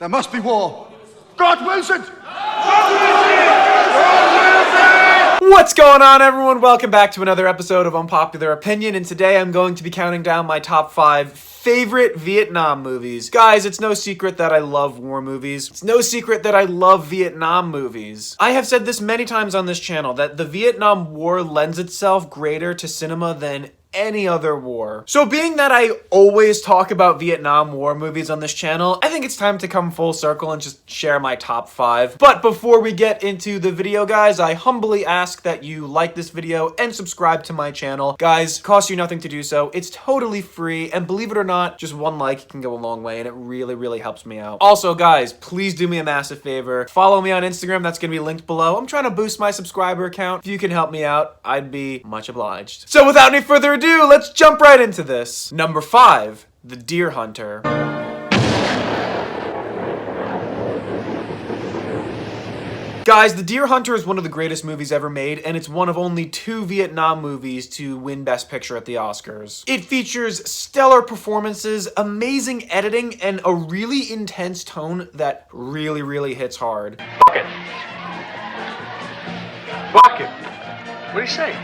There must be war. God wills it! What's going on, everyone? Welcome back to another episode of Unpopular Opinion, and today I'm going to be counting down my top 5 favorite Vietnam movies. Guys, it's no secret that I love war movies. It's no secret that I love Vietnam movies. I have said this many times on this channel, that the Vietnam War lends itself greater to cinema than any other war. So being that I always talk about Vietnam War movies on this channel, I think it's time to come full circle and just share my top 5. But before we get into the video, guys, I humbly ask that you like this video and subscribe to my channel. Guys, it costs you nothing to do so. It's totally free, and believe it or not, just one like can go a long way, and it really helps me out. Also, guys, please do me a massive favor. Follow me on Instagram. That's gonna be linked below. I'm trying to boost my subscriber count. If you can help me out, I'd be much obliged. So without any further ado, let's jump right into this. Number 5, The Deer Hunter. Guys, The Deer Hunter is one of the greatest movies ever made, and it's one of only 2 Vietnam movies to win Best Picture at the Oscars. It features stellar performances, amazing editing, and a really intense tone that really hits hard. Bucket. Bucket. What do you say?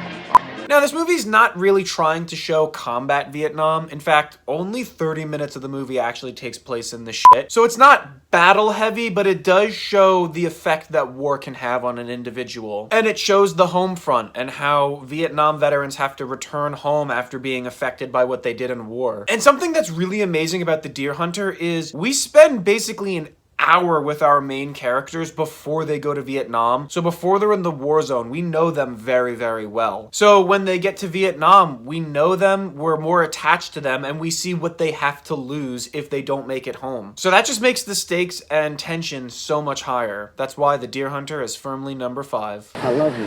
Now, this movie's not really trying to show combat Vietnam. In fact, only 30 minutes of the movie actually takes place in this shit. So it's not battle heavy, but it does show the effect that war can have on an individual. And it shows the home front and how Vietnam veterans have to return home after being affected by what they did in war. And something that's really amazing about The Deer Hunter is we spend basically an hour with our main characters before they go to Vietnam. So before they're in the war zone, we know them very well. So when they get to Vietnam, we know them, we're more attached to them, and we see what they have to lose if they don't make it home. So that just makes the stakes and tension so much higher. That's why The Deer Hunter is firmly number 5. I love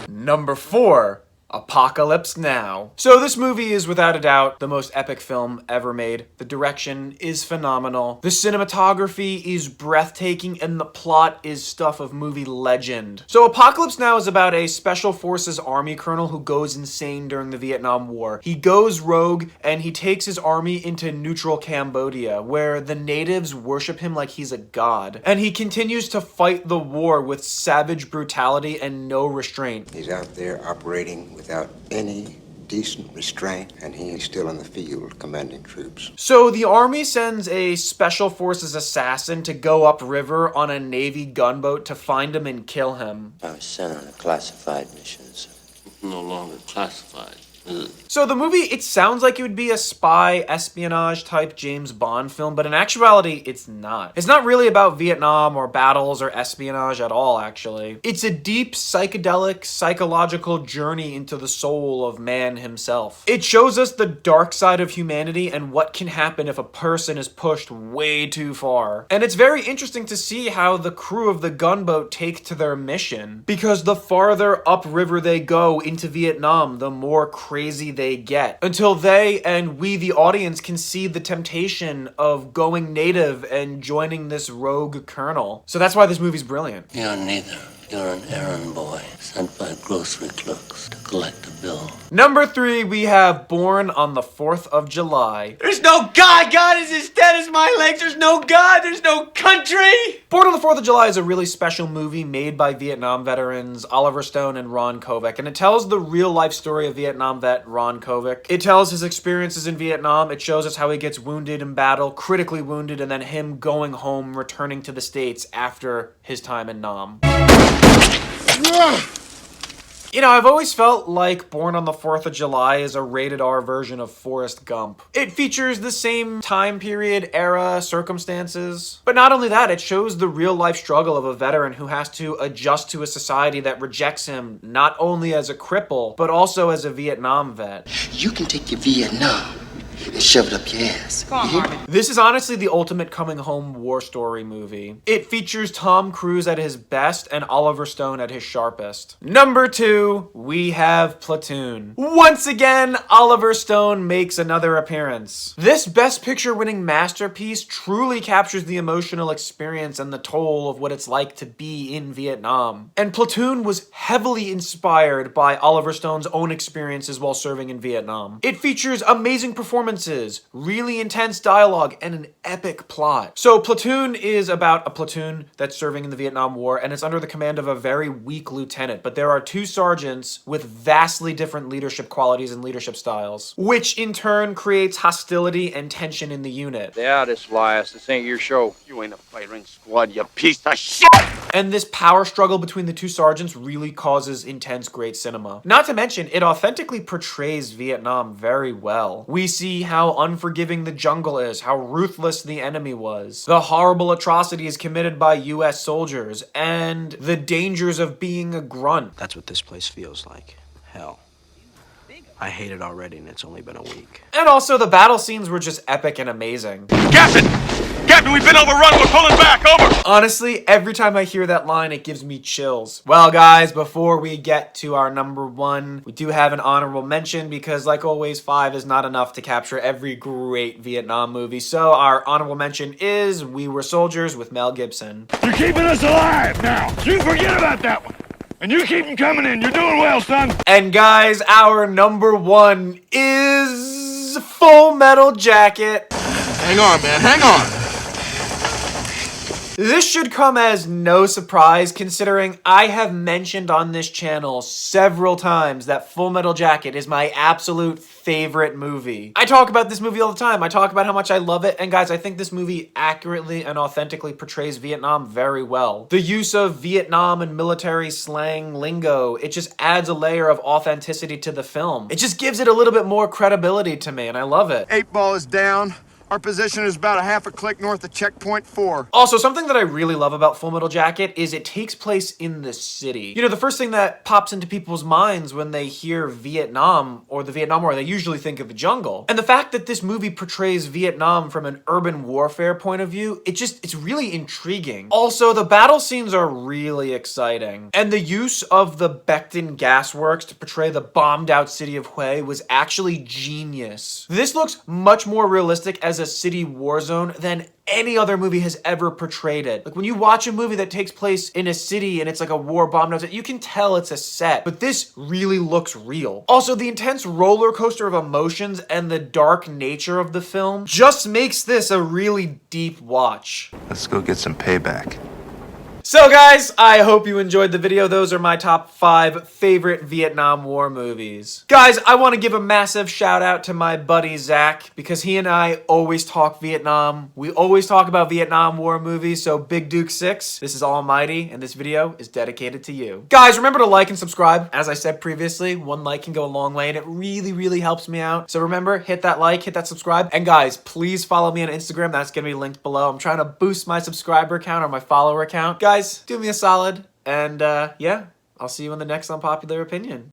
you. Number 4, Apocalypse Now. So this movie is without a doubt the most epic film ever made. The direction is phenomenal. The cinematography is breathtaking, and the plot is stuff of movie legend. So Apocalypse Now is about a special forces army colonel who goes insane during the Vietnam War. He goes rogue and he takes his army into neutral Cambodia, where the natives worship him like he's a god. And he continues to fight the war with savage brutality and no restraint. He's out there operating without any decent restraint, and he is still in the field commanding troops. So the army sends a special forces assassin to go upriver on a Navy gunboat to find him and kill him. I was sent on a classified mission, so no longer classified. So the movie, it sounds like it would be a spy espionage type James Bond film, but in actuality, it's not. It's not really about Vietnam or battles or espionage at all, actually. It's a deep, psychedelic, psychological journey into the soul of man himself. It shows us the dark side of humanity and what can happen if a person is pushed way too far. And it's very interesting to see how the crew of the gunboat take to their mission, because the farther upriver they go into Vietnam, the more crazy they get, until they and we, the audience, can see the temptation of going native and joining this rogue colonel. So that's why this movie's brilliant. You're neither. You're an errand boy sent by grocery clerks to collect a bill. Number 3, we have Born on the 4th of July. There's no God! God is as dead as my legs! There's no God! There's no country! Born on the 4th of July is a really special movie made by Vietnam veterans Oliver Stone and Ron Kovic, and it tells the real-life story of Vietnam vet Ron Kovic. It tells his experiences in Vietnam. It shows us how he gets wounded in battle, critically wounded, and then him going home, returning to the States after his time in Nam. You know, I've always felt like Born on the 4th of July is a rated R version of Forrest Gump. It features the same time period, era, circumstances. But not only that, it shows the real life struggle of a veteran who has to adjust to a society that rejects him not only as a cripple, but also as a Vietnam vet. You can take your Vietnam and shove it up your ass. Go on, Marvin. This is honestly the ultimate coming home war story movie. It features Tom Cruise at his best and Oliver Stone at his sharpest. Number 2, we have Platoon. Once again, Oliver Stone makes another appearance. This Best Picture winning masterpiece truly captures the emotional experience and the toll of what it's like to be in Vietnam. And Platoon was heavily inspired by Oliver Stone's own experiences while serving in Vietnam. It features amazing performances performances, really intense dialogue, and an epic plot. So Platoon is about a platoon that's serving in the Vietnam War, and it's under the command of a very weak lieutenant, but there are two sergeants with vastly different leadership qualities and leadership styles, which in turn creates hostility and tension in the unit. Stay out, Elias. This ain't your show. You ain't a firing squad, you piece of shit! And this power struggle between the two sergeants really causes intense, great cinema. Not to mention, it authentically portrays Vietnam very well. We see how unforgiving the jungle is, how ruthless the enemy was, the horrible atrocities committed by US soldiers, and the dangers of being a grunt. That's what this place feels like. Hell. I hate it already, and it's only been a week. And also, the battle scenes were just epic and amazing. Captain! Captain, we've been overrun. We're pulling back. Over. Honestly, every time I hear that line, it gives me chills. Well, guys, before we get to our number one, we do have an honorable mention because, like always, 5 is not enough to capture every great Vietnam movie. So our honorable mention is We Were Soldiers with Mel Gibson. You're keeping us alive now. You forget about that one. And you keep them coming in. You're doing well, son. And guys, our number one is Full Metal Jacket. Hang on, man. Hang on. This should come as no surprise considering I have mentioned on this channel several times that Full Metal Jacket is my absolute favorite movie. I talk about this movie all the time. I talk about how much I love it, and guys, I think this movie accurately and authentically portrays Vietnam very well. The use of Vietnam and military slang lingo, it just adds a layer of authenticity to the film. It just gives it a little bit more credibility to me, and I love it. 8 ball is down. Our position is about a half a click north of checkpoint 4. Also, something that I really love about Full Metal Jacket is it takes place in the city. You know, the first thing that pops into people's minds when they hear Vietnam or the Vietnam War, they usually think of the jungle. And the fact that this movie portrays Vietnam from an urban warfare point of view, it's really intriguing. Also, the battle scenes are really exciting. And the use of the Becton gas works to portray the bombed out city of Hue was actually genius. This looks much more realistic as a city war zone than any other movie has ever portrayed it. Like when you watch a movie that takes place in a city and it's like a war bombed out, you can tell it's a set, but this really looks real. Also, the intense roller coaster of emotions and the dark nature of the film just makes this a really deep watch. Let's go get some payback. So guys, I hope you enjoyed the video. Those are my top 5 favorite Vietnam War movies. Guys, I want to give a massive shout out to my buddy Zach because he and I always talk Vietnam. We always talk about Vietnam War movies, so Big Duke 6, this is almighty, and this video is dedicated to you. Guys, remember to like and subscribe. As I said previously, 1 like can go a long way, and it really, really helps me out. So remember, hit that like, hit that subscribe, and guys, please follow me on Instagram. That's going to be linked below. I'm trying to boost my subscriber count or my follower count. Guys, do me a solid, and yeah, I'll see you in the next Unpopular Opinion.